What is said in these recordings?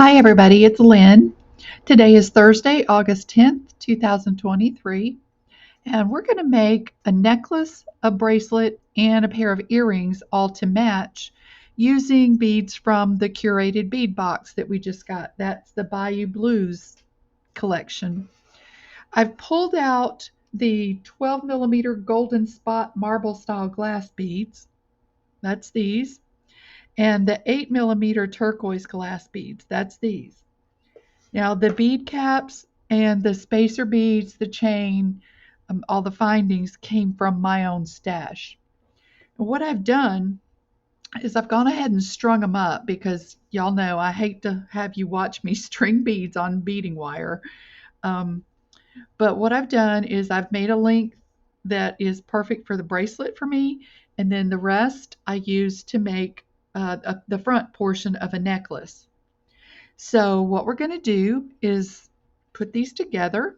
Hi, everybody. It's Lynn. Today is Thursday, August 10th, 2023, and we're going to make a necklace, a bracelet, and a pair of earrings all to match using beads from the Curated Bead Box that we just got. That's the Bayou Blues collection. I've pulled out the 12 millimeter golden spot marble style glass beads. That's these. And the 8 millimeter turquoise glass beads. That's these. Now, the bead caps and the spacer beads, the chain, all the findings came from my own stash. And what I've done is I've gone ahead and strung them up because y'all know I hate to have you watch me string beads on beading wire. Um, but what I've done is I've made a length that is perfect for the bracelet for me, and then the rest I use to make the front portion of a necklace. So what we're going to do is put these together,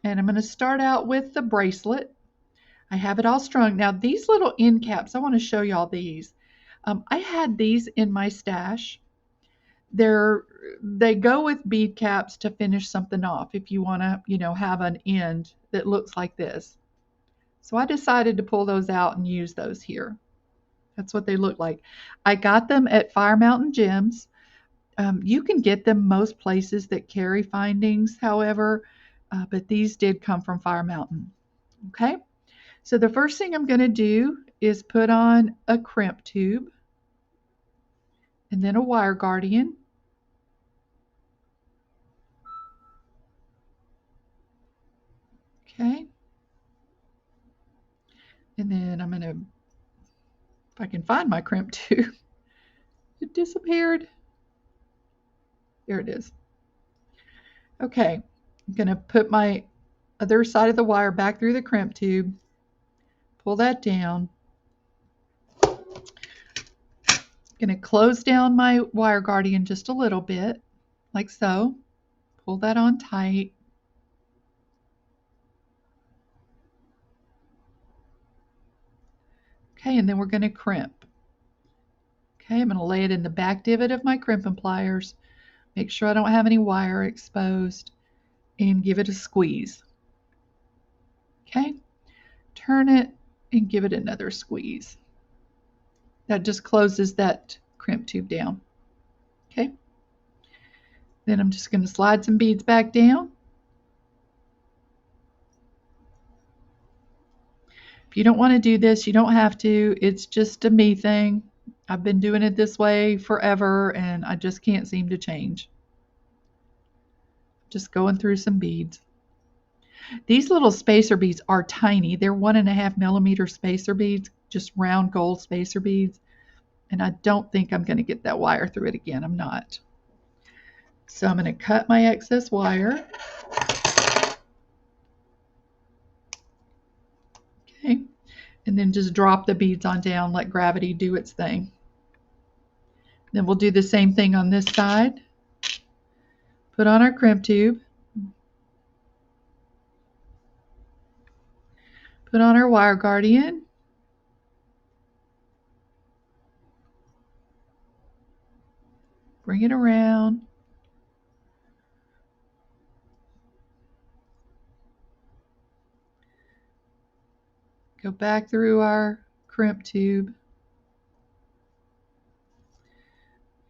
and I'm going to start out with the bracelet. I have it all strung. Now these little end caps, I want to show y'all these. I had these in my stash. They go with bead caps to finish something off if you want to, have an end that looks like this. So I decided to pull those out and use those here. That's what they look like. I got them at Fire Mountain Gems. You can get them most places that carry findings, however, but these did come from Fire Mountain. Okay, so the first thing I'm going to do is put on a crimp tube and then a wire guardian. Okay, and then I'm going to, if I can find my crimp tube, it disappeared. There it is. Okay, I'm going to put my other side of the wire back through the crimp tube, pull that down. Going to close down my wire guardian just a little bit, like so. Pull that on tight. Okay, and then we're going to crimp. Okay, I'm going to lay it in the back divot of my crimping pliers. Make sure I don't have any wire exposed, and give it a squeeze. Okay, turn it and give it another squeeze. That just closes that crimp tube down. Okay, then I'm just going to slide some beads back down. If you don't want to do this, you don't have to. It's just a me thing. I've been doing it this way forever, and I just can't seem to change. Just going through some beads. These little spacer beads are tiny. They're 1.5 millimeter spacer beads, just round gold spacer beads. And I don't think I'm going to get that wire through it again. I'm not. So I'm going to cut my excess wire. Okay. And then just drop the beads on down, let gravity do its thing. Then we'll do the same thing on this side. Put on our crimp tube. Put on our wire guardian. Bring it around. Go back through our crimp tube.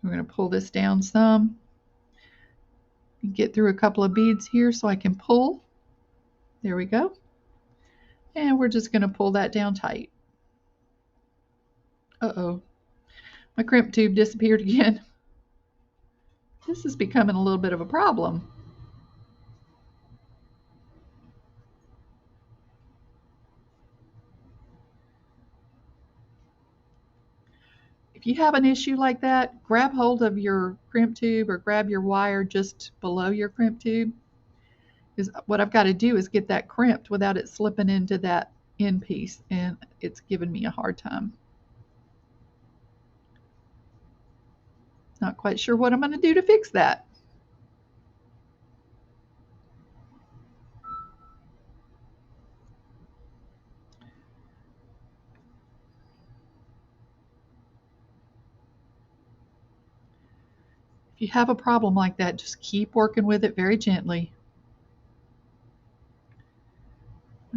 We're going to pull this down some. Get through a couple of beads here so I can pull. There we go. And we're just going to pull that down tight. Uh-oh. My crimp tube disappeared again. This is becoming a little bit of a problem. If you have an issue like that, grab hold of your crimp tube or grab your wire just below your crimp tube. Because what I've got to do is get that crimped without it slipping into that end piece, and it's giving me a hard time. Not quite sure what I'm going to do to fix that. If you have a problem like that, just keep working with it very gently.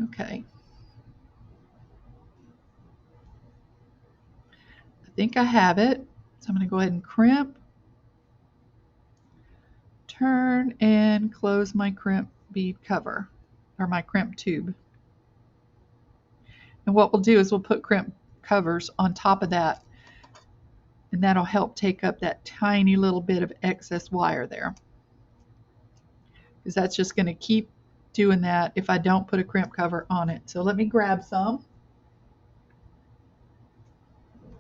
Okay. I think I have it. So I'm going to go ahead and crimp, turn, and close my crimp bead cover, or my crimp tube. And what we'll do is we'll put crimp covers on top of that, and that'll help take up that tiny little bit of excess wire there. Because that's just going to keep doing that if I don't put a crimp cover on it. So let me grab some.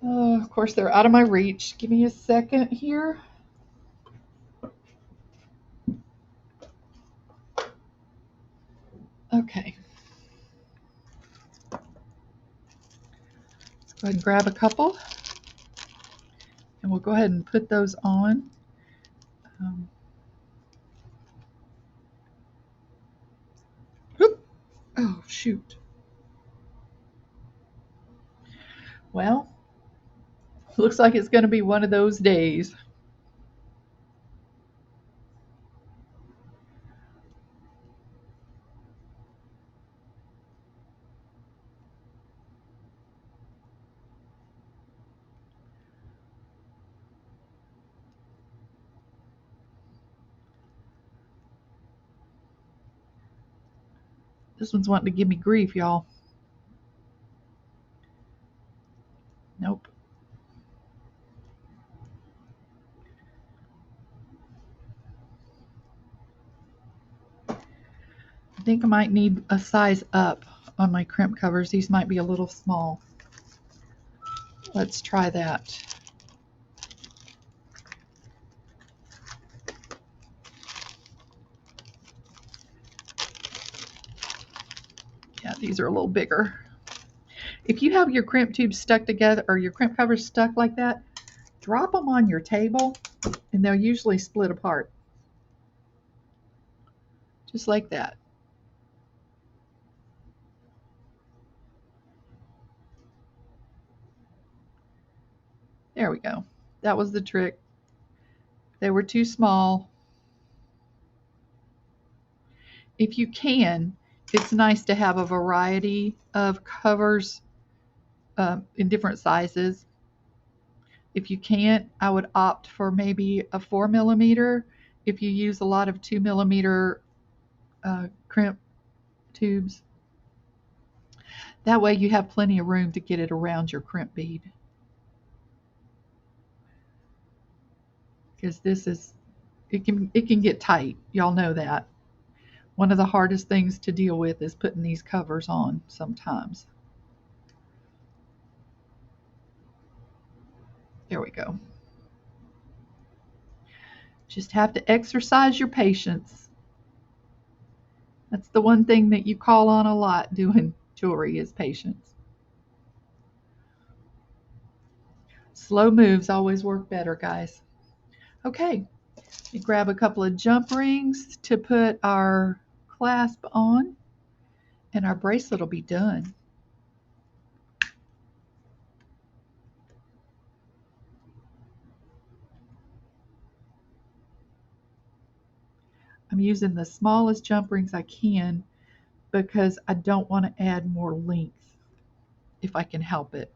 Of course, they're out of my reach. Give me a second here. Okay. Let's go ahead and grab a couple. And we'll go ahead and put those on. Oh, shoot. Well, looks like it's going to be one of those days. This one's wanting to give me grief, y'all. Nope. I think I might need a size up on my crimp covers. These might be a little small. Let's try that. Yeah, these are a little bigger. If you have your crimp tubes stuck together or your crimp covers stuck like that, drop them on your table and they'll usually split apart. Just like that. There we go. That was the trick. They were too small. If you can, it's nice to have a variety of covers in different sizes. If you can't, I would opt for maybe a 4mm if you use a lot of 2mm crimp tubes. That way you have plenty of room to get it around your crimp bead. Because this is, it can get tight. Y'all know that. One of the hardest things to deal with is putting these covers on sometimes. There we go. Just have to exercise your patience. That's the one thing that you call on a lot doing jewelry is patience. Slow moves always work better, guys. Okay, we grab a couple of jump rings to put our clasp on, and our bracelet will be done. I'm using the smallest jump rings I can because I don't want to add more length if I can help it.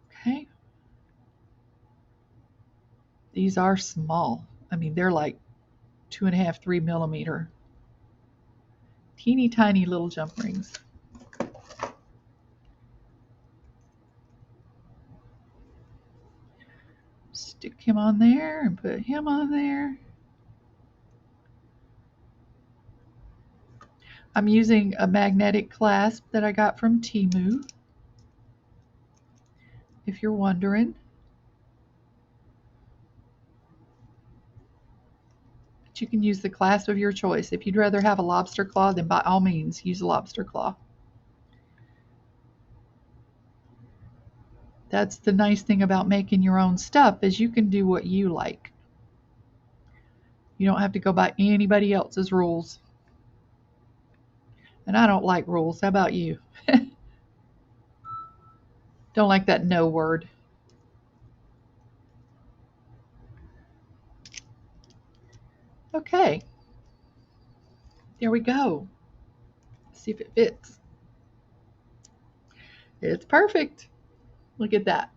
Okay. These are small. I mean, they're like 2.5, 3mm. Teeny tiny little jump rings. Stick him on there and put him on there. I'm using a magnetic clasp that I got from Temu, if you're wondering. But you can use the clasp of your choice. If you'd rather have a lobster claw, then by all means use a lobster claw. That's the nice thing about making your own stuff is you can do what you like. You don't have to go by anybody else's rules. And I don't like rules. How about you? Don't like that no word. Okay, there we go. Let's see if it fits. It's perfect. Look at that.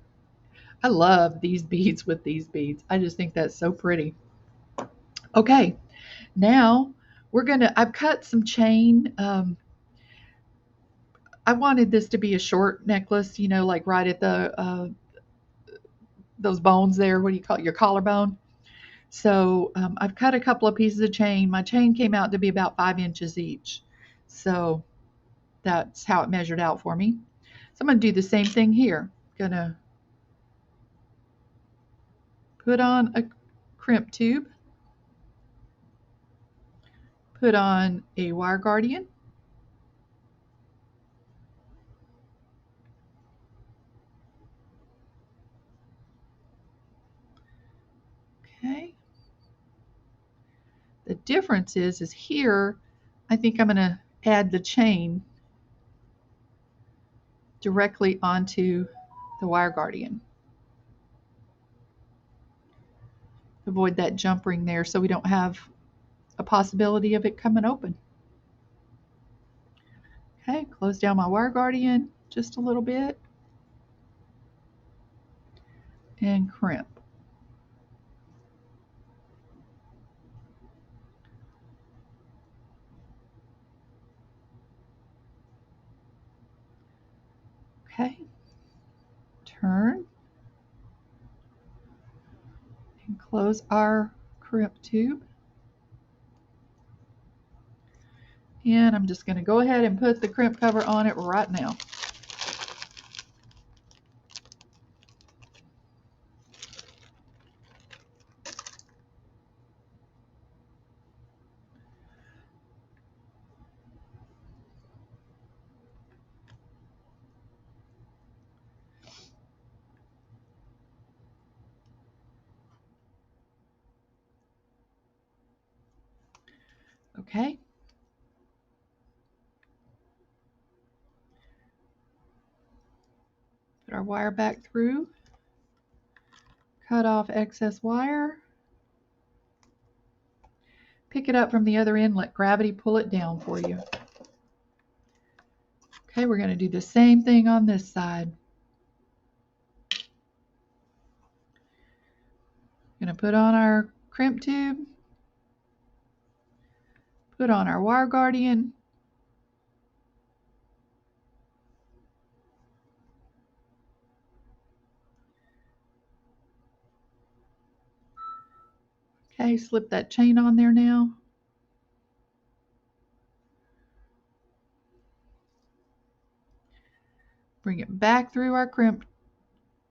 I love these beads with these beads. I just think that's so pretty. Okay, now I've cut some chain. I wanted this to be a short necklace, like right at those bones there. What do you call it? Your collarbone. So I've cut a couple of pieces of chain. My chain came out to be about 5 inches each. So that's how it measured out for me. So I'm going to do the same thing here. Going to put on a crimp tube, put on a wire guardian, okay. The difference is here, I think I'm going to add the chain directly onto the wire guardian. Avoid that jump ring there so we don't have a possibility of it coming open. Okay, close down my wire guardian just a little bit and crimp. Okay, turn and close our crimp tube. And I'm just going to go ahead and put the crimp cover on it right now. Okay. Put our wire back through. Cut off excess wire. Pick it up from the other end, let gravity pull it down for you. Okay, we're going to do the same thing on this side. Going to put on our crimp tube, put on our wire guardian, okay, slip that chain on there now. Bring it back through our crimp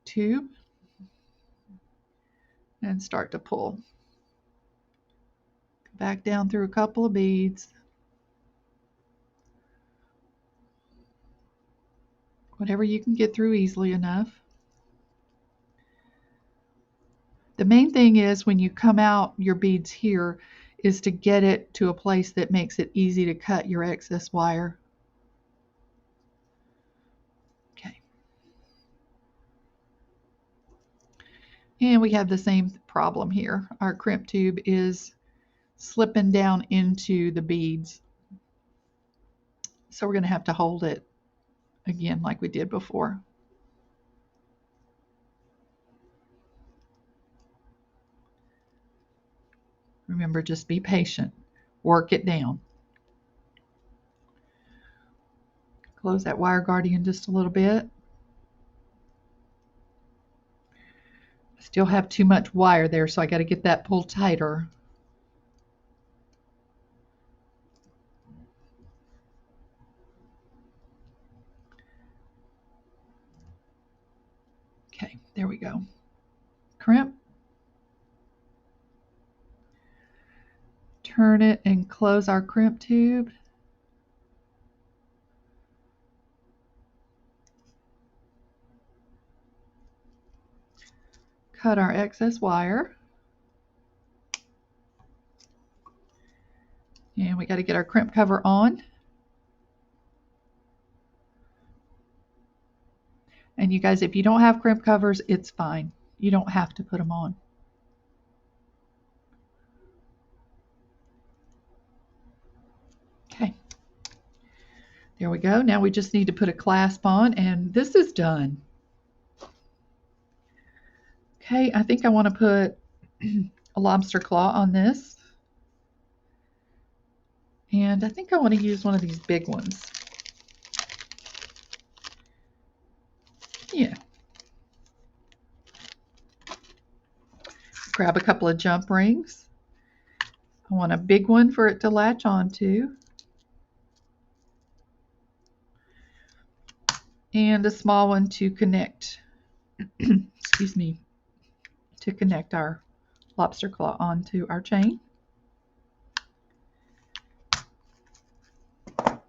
tube and start to pull. Back down through a couple of beads. Whatever you can get through easily enough. The main thing is when you come out your beads here is to get it to a place that makes it easy to cut your excess wire. Okay. And we have the same problem here. Our crimp tube is slipping down into the beads. So we're going to have to hold it again like we did before. Remember, just be patient. Work it down. Close that wire guardian just a little bit. I still have too much wire there, so I got to get that pulled tighter. Okay, there we go. Crimp. Turn it and close our crimp tube. Cut our excess wire. And we got to get our crimp cover on. And you guys, if you don't have crimp covers, it's fine. You don't have to put them on. There we go. Now we just need to put a clasp on, and this is done. Okay, I think I want to put a lobster claw on this. And I think I want to use one of these big ones. Yeah. Grab a couple of jump rings. I want a big one for it to latch onto. And a small one to connect, excuse me, to connect our lobster claw onto our chain. Okay,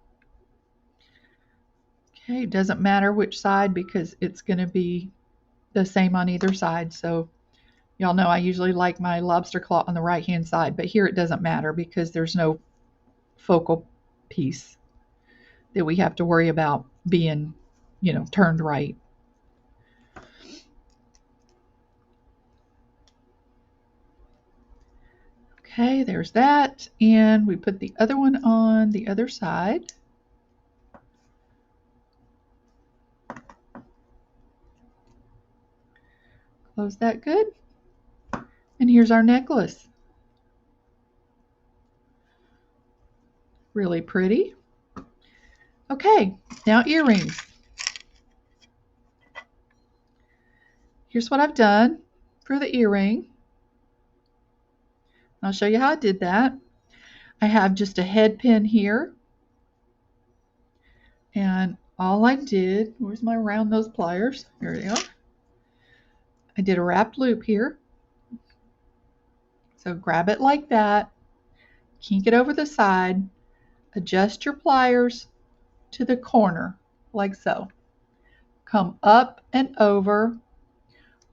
it doesn't matter which side because it's going to be the same on either side. So y'all know I usually like my lobster claw on the right hand side, but here it doesn't matter because there's no focal piece that we have to worry about being, turned right. Okay, there's that. And we put the other one on the other side. Close that good. And here's our necklace. Really pretty. Okay, now earrings. Here's what I've done for the earring. I'll show you how I did that. I have just a head pin here. And all I did, where's my round nose pliers? Here they are. I did a wrapped loop here. So grab it like that, kink it over the side, adjust your pliers to the corner, like so. Come up and over,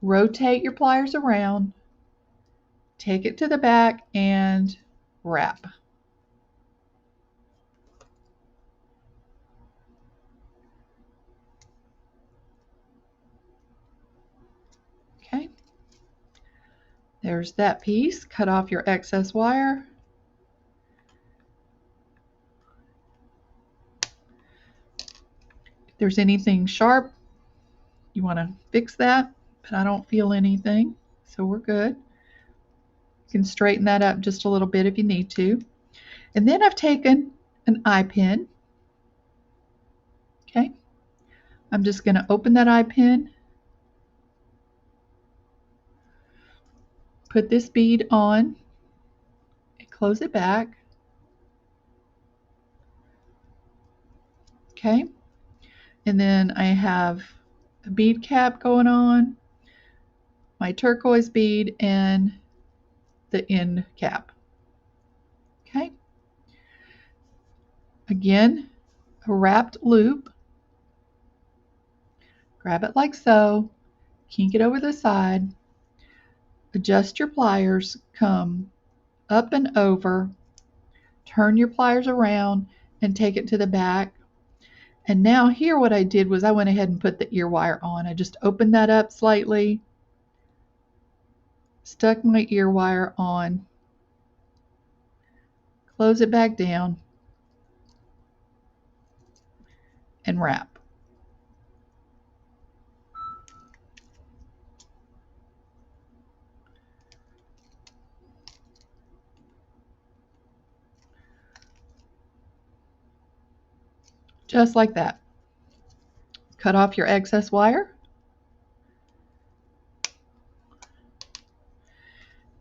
rotate your pliers around, take it to the back, and wrap. Okay. There's that piece. Cut off your excess wire. If there's anything sharp, you want to fix that, but I don't feel anything, so we're good. You can straighten that up just a little bit if you need to. And then I've taken an eye pin. Okay. I'm just going to open that eye pin, put this bead on, and close it back. Okay. And then I have a bead cap going on, my turquoise bead, and the end cap. Okay. Again, a wrapped loop. Grab it like so, kink it over the side, adjust your pliers, come up and over, turn your pliers around, and take it to the back. And now here what I did was I went ahead and put the ear wire on. I just opened that up slightly, stuck my ear wire on, close it back down, and wrap. Just like that. Cut off your excess wire.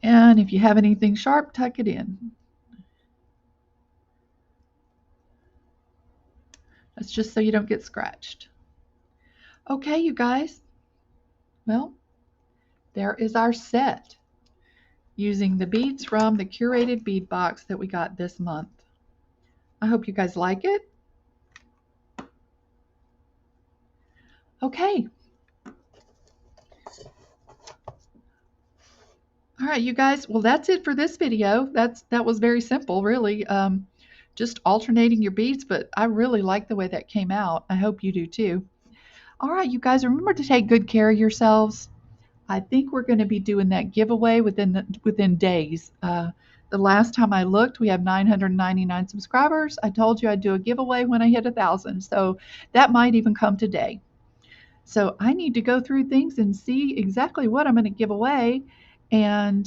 And if you have anything sharp, tuck it in. That's just so you don't get scratched. Okay, you guys. Well, there is our set using the beads from the Curated Bead Box that we got this month. I hope you guys like it. Okay. All right, you guys. Well, that's it for this video. That was very simple, really. Just alternating your beads, but I really like the way that came out. I hope you do too. All right, you guys, remember to take good care of yourselves. I think we're going to be doing that giveaway within days. The The last time I looked, we have 999 subscribers. I told you I'd do a giveaway when I hit 1,000, so that might even come today. So I need to go through things and see exactly what I'm going to give away, and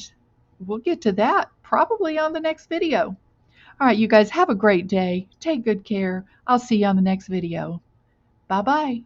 we'll get to that probably on the next video. All right, you guys have a great day. Take good care. I'll see you on the next video. Bye-bye.